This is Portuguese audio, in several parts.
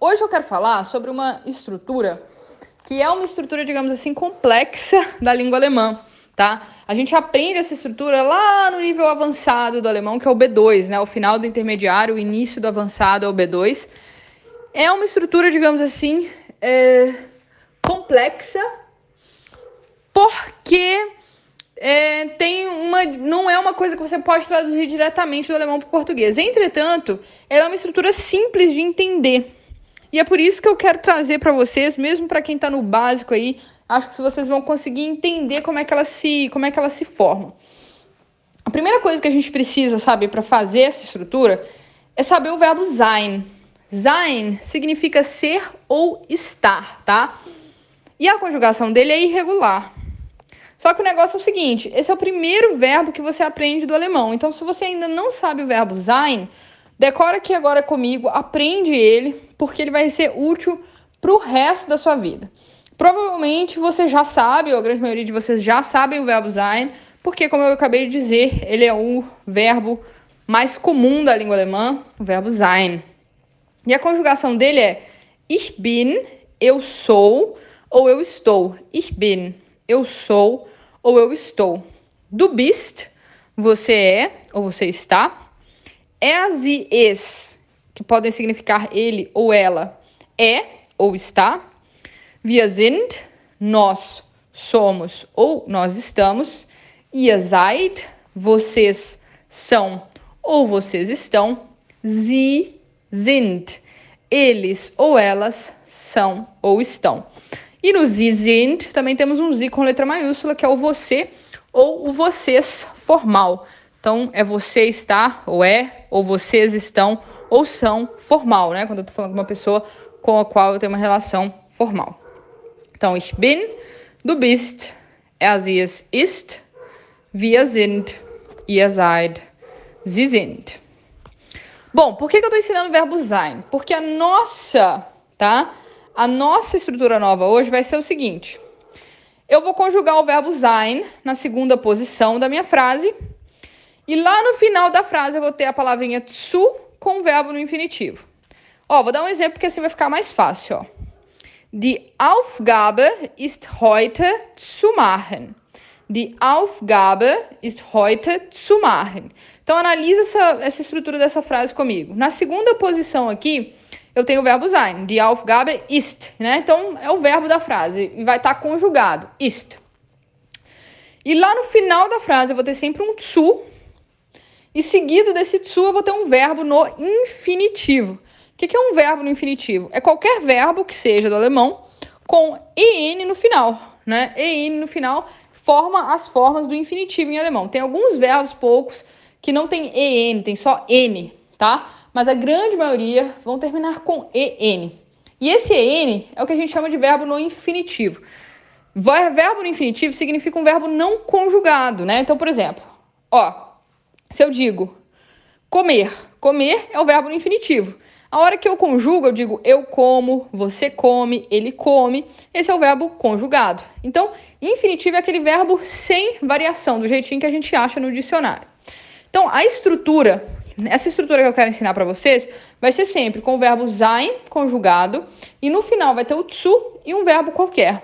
Hoje eu quero falar sobre uma estrutura que é uma estrutura, digamos assim, complexa da língua alemã, tá? A gente aprende essa estrutura lá no nível avançado do alemão, que é o B2, né? O final do intermediário, o início do avançado é o B2. É uma estrutura, digamos assim, complexa, porque não é uma coisa que você pode traduzir diretamente do alemão para o português. Entretanto, ela é uma estrutura simples de entender. E é por isso que eu quero trazer para vocês, mesmo para quem está no básico aí, acho que vocês vão conseguir entender como é que elas se formam. A primeira coisa que a gente precisa saber para fazer essa estrutura é saber o verbo sein. Sein significa ser ou estar, tá? E a conjugação dele é irregular. Só que o negócio é o seguinte, esse é o primeiro verbo que você aprende do alemão. Então, se você ainda não sabe o verbo sein, decora aqui agora comigo, aprende ele, porque ele vai ser útil para o resto da sua vida. Provavelmente você já sabe, ou a grande maioria de vocês já sabem o verbo sein, porque, como eu acabei de dizer, ele é o verbo mais comum da língua alemã, o verbo sein. E a conjugação dele é ich bin, eu sou, ou eu estou. Ich bin, eu sou, ou eu estou. Du bist, você é, ou você está. Sie ist, que podem significar ele ou ela, é ou está. Wir sind, nós somos ou nós estamos. Ihr seid, vocês são ou vocês estão. Sie sind, eles ou elas são ou estão. E no Sie sind também temos um Sie com letra maiúscula, que é o você ou o vocês formal. Então, é você está, ou é, ou vocês estão, ou são formal, né? Quando eu tô falando com uma pessoa com a qual eu tenho uma relação formal. Então, ich bin, du bist, sie es ist, wir sind, ihr seid, sie sind. Bom, por que eu tô ensinando o verbo sein? Porque a nossa estrutura nova hoje vai ser o seguinte. Eu vou conjugar o verbo sein na segunda posição da minha frase. E lá no final da frase eu vou ter a palavrinha zu com o verbo no infinitivo. Ó, vou dar um exemplo que assim vai ficar mais fácil, ó. Die Aufgabe ist heute zu machen. Die Aufgabe ist heute zu machen. Então, analisa essa estrutura dessa frase comigo. Na segunda posição aqui, eu tenho o verbo sein. Die Aufgabe ist, né? Então, é o verbo da frase e vai estar conjugado. Ist. E lá no final da frase eu vou ter sempre um zu. E seguido desse zu, eu vou ter um verbo no infinitivo. O que é um verbo no infinitivo? É qualquer verbo que seja do alemão com en no final, né? En no final forma as formas do infinitivo em alemão. Tem alguns verbos, poucos, que não tem en, tem só n, tá? Mas a grande maioria vão terminar com en. E esse en é o que a gente chama de verbo no infinitivo. Verbo no infinitivo significa um verbo não conjugado, né? Então, por exemplo, ó, se eu digo comer, comer é o verbo no infinitivo. A hora que eu conjugo, eu digo eu como, você come, ele come. Esse é o verbo conjugado. Então, infinitivo é aquele verbo sem variação, do jeitinho que a gente acha no dicionário. Então, essa estrutura que eu quero ensinar para vocês, vai ser sempre com o verbo sein conjugado e no final vai ter o zu e um verbo qualquer.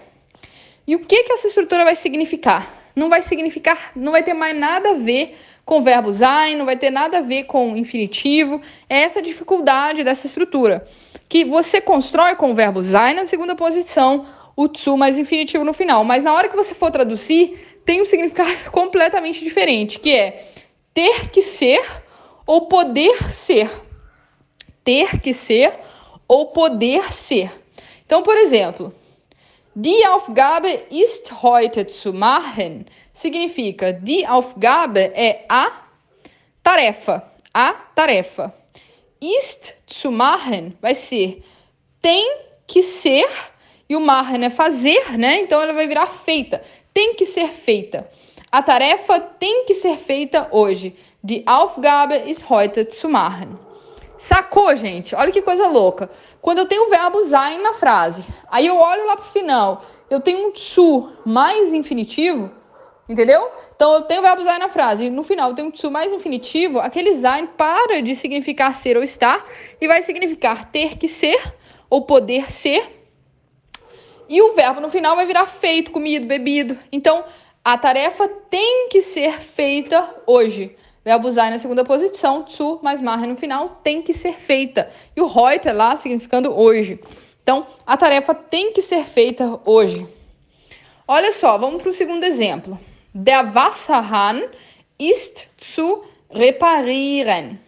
E o que essa estrutura vai significar? Não vai ter mais nada a ver com o verbo sein, não vai ter nada a ver com infinitivo. É essa a dificuldade dessa estrutura, que você constrói com o verbo sein na segunda posição, o zu mais infinitivo no final. Mas na hora que você for traduzir, tem um significado completamente diferente, que é ter que ser ou poder ser. Ter que ser ou poder ser. Então, por exemplo, die Aufgabe ist heute zu machen significa die Aufgabe é a tarefa. A tarefa. Ist zu machen vai ser tem que ser e o machen é fazer, né? Então ela vai virar feita. Tem que ser feita. A tarefa tem que ser feita hoje. Die Aufgabe ist heute zu machen. Sacou, gente? Olha que coisa louca. Quando eu tenho o verbo sein na frase, aí eu olho lá pro final, eu tenho um zu mais infinitivo, entendeu? Então eu tenho o verbo sein na frase, e no final eu tenho um zu mais infinitivo, aquele sein para de significar ser ou estar e vai significar ter que ser ou poder ser. E o verbo no final vai virar feito, comido, bebido. Então, a tarefa tem que ser feita hoje. Verbo sein na segunda posição, zu mais machen no final, tem que ser feita. E o heute lá significando hoje. Então, a tarefa tem que ser feita hoje. Olha só, vamos para o segundo exemplo. Der Wasserhahn ist zu reparieren.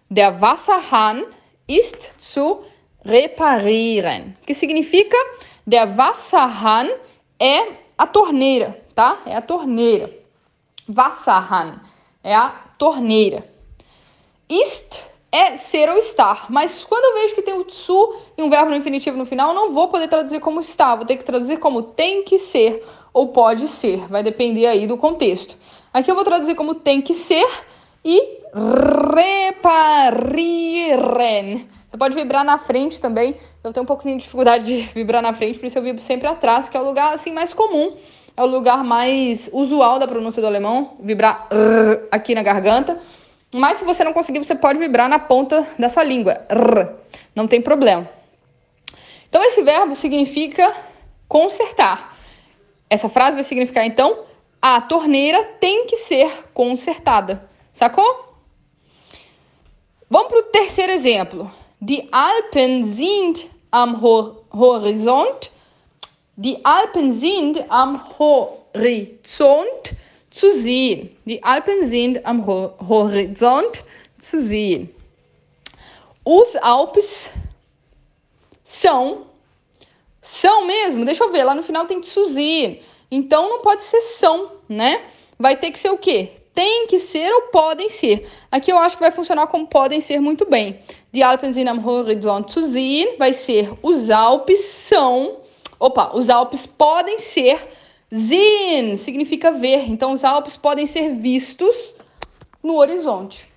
Der Wasserhahn ist zu reparieren. Que significa, der Wasserhahn é a torneira, tá? É a torneira. Wasserhahn é a torneira. Ist é ser ou estar, mas quando eu vejo que tem o zu e um verbo no infinitivo no final, eu não vou poder traduzir como está, vou ter que traduzir como tem que ser ou pode ser, vai depender aí do contexto. Aqui eu vou traduzir como tem que ser e reparieren. Você pode vibrar na frente também, eu tenho um pouquinho de dificuldade de vibrar na frente, por isso eu vibro sempre atrás, que é o lugar assim mais comum, é o lugar mais usual da pronúncia do alemão, vibrar aqui na garganta. Mas se você não conseguir, você pode vibrar na ponta da sua língua. Não tem problema. Então, esse verbo significa consertar. Essa frase vai significar, então, a torneira tem que ser consertada. Sacou? Vamos para o terceiro exemplo. Die Alpen sind am Horizont. Die Alpen sind am Horizont zu sehen. Die Alpen sind am Horizont zu sehen. Os Alpes são mesmo, deixa eu ver, lá no final tem zu sehen. Então não pode ser são, né? Vai ter que ser o quê? Tem que ser ou podem ser. Aqui eu acho que vai funcionar como podem ser muito bem. Die Alpen sind am Horizont zu sehen vai ser os Alpes são... os Alpes podem ser... Sehen significa ver. Então, os Alpes podem ser vistos no horizonte.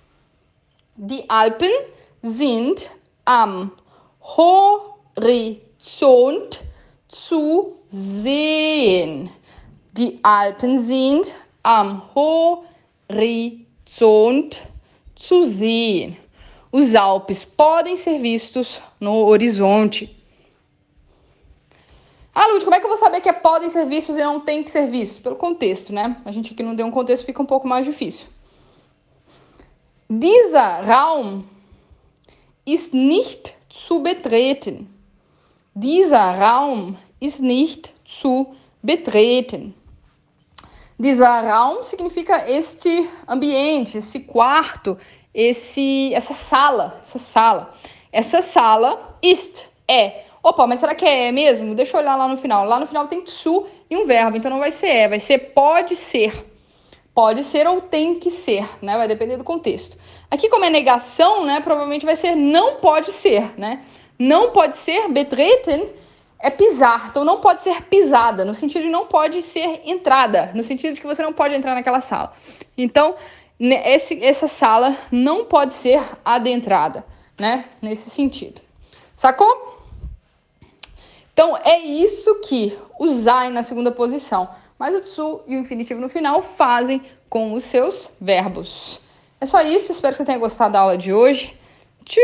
Die Alpen sind am Horizont zu sehen. Die Alpen sind am Horizont zu sehen. Os Alpes podem ser vistos no horizonte. Ah, Lúcia, como é que eu vou saber que podem ser vistos e não tem que ser vistos? Pelo contexto, né? A gente aqui não deu um contexto, fica um pouco mais difícil. Dieser Raum ist nicht zu betreten. Dieser Raum ist nicht zu betreten. Dieser Raum significa este ambiente, esse quarto, essa sala. Essa sala ist, é. Mas será que é mesmo? Deixa eu olhar lá no final. Lá no final tem zu e um verbo, então não vai ser vai ser pode ser. Pode ser ou tem que ser, né? Vai depender do contexto. Aqui, como é negação, né? Provavelmente vai ser não pode ser, né? Não pode ser, betreten, é pisar. Então, não pode ser pisada, no sentido de não pode ser entrada, no sentido de que você não pode entrar naquela sala. Então, essa sala não pode ser adentrada, né? Nesse sentido. Sacou? Então, é isso que o sein na segunda posição, mas o zu e o infinitivo no final fazem com os seus verbos. É só isso, espero que você tenha gostado da aula de hoje. Tchau!